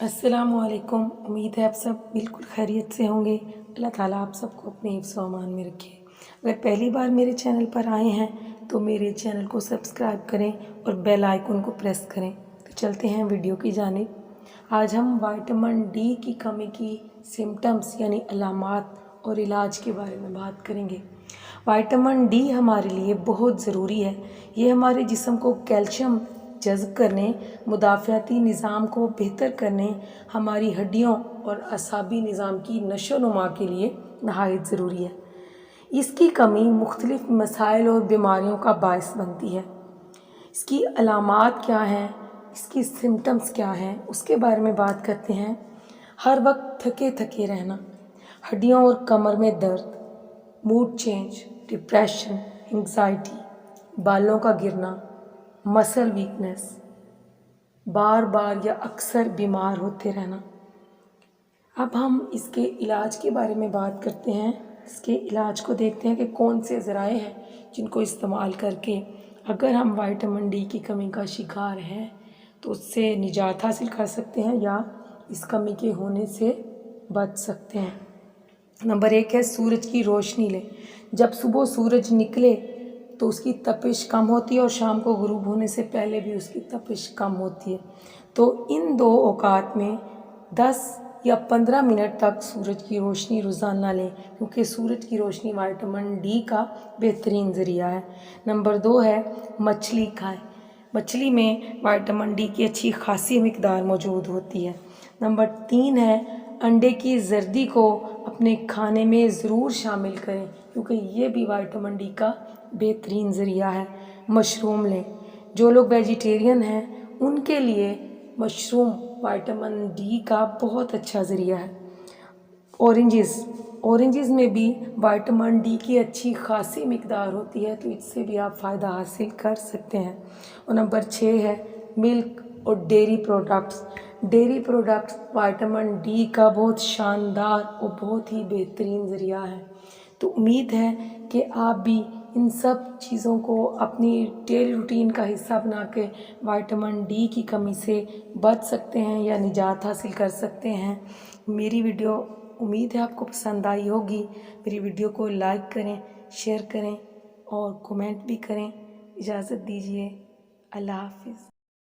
अस्सलामुअलैकुम। उम्मीद है आप सब बिल्कुल खैरियत से होंगे। अल्लाह ताला आप सबको अपने हिफ्ज़ व अमान में रखे। अगर पहली बार मेरे चैनल पर आए हैं तो मेरे चैनल को सब्सक्राइब करें और बेल आइकन को प्रेस करें। तो चलते हैं वीडियो की जानिब। आज हम विटामिन डी की कमी की सिम्टम्स यानी अलामात और इलाज के बारे में बात करेंगे। विटामिन डी हमारे लिए बहुत ज़रूरी है। ये हमारे जिस्म को कैल्शियम जज़्ब करने, मुदाफ़ाती निज़ाम को बेहतर करने, हमारी हड्डियों और असाबी निज़ाम की नशोनुमा के लिए नहायत ज़रूरी है। इसकी कमी मुख्तलिफ़ मसाइल और बीमारियों का बायस बनती है। इसकी अलामात क्या हैं, इसकी सिम्टम्स क्या हैं, उसके बारे में बात करते हैं। हर वक्त थके थके रहना, हड्डियों और कमर में दर्द, मूड चेंज, डिप्रेशन, एंग्जाइटी, बालों का गिरना, मसल वीकनेस, बार बार या अक्सर बीमार होते रहना। अब हम इसके इलाज के बारे में बात करते हैं। इसके इलाज को देखते हैं कि कौन से ज़राए हैं जिनको इस्तेमाल करके अगर हम विटामिन डी की कमी का शिकार हैं तो उससे निजात हासिल कर सकते हैं या इस कमी के होने से बच सकते हैं। नंबर 1 है सूरज की रोशनी लें। जब सुबह सूरज निकले तो उसकी तपिश कम होती है और शाम को गुरूब होने से पहले भी उसकी तपिश कम होती है। तो इन दो औकात में 10 या 15 मिनट तक सूरज की रोशनी रोज़ाना लें, क्योंकि सूरज की रोशनी विटामिन डी का बेहतरीन ज़रिया है। नंबर 2 है मछली खाएं। मछली में विटामिन डी की अच्छी खासी मिकदार मौजूद होती है। नंबर 3 है अंडे की जर्दी को अपने खाने में ज़रूर शामिल करें, क्योंकि ये भी विटामिन डी का बेहतरीन ज़रिया है। मशरूम लें। जो लोग वेजिटेरियन हैं उनके लिए मशरूम विटामिन डी का बहुत अच्छा ज़रिया है। ऑरेंजेस में भी विटामिन डी की अच्छी खासी मिकदार होती है, तो इससे भी आप फ़ायदा हासिल कर सकते हैं। और नंबर 6 है मिल्क और dairy products. Dairy products vitamin D का बहुत शानदार और बहुत ही बेहतरीन ज़रिया है। तो उम्मीद है कि आप भी इन सब चीज़ों को अपनी डेली रूटीन का हिस्सा बना के विटामिन डी की कमी से बच सकते हैं या निजात हासिल कर सकते हैं। मेरी वीडियो उम्मीद है आपको पसंद आई होगी। मेरी वीडियो को लाइक करें, शेयर करें और कमेंट भी करें। इजाज़त दीजिए। अल्लाह हाफिज़।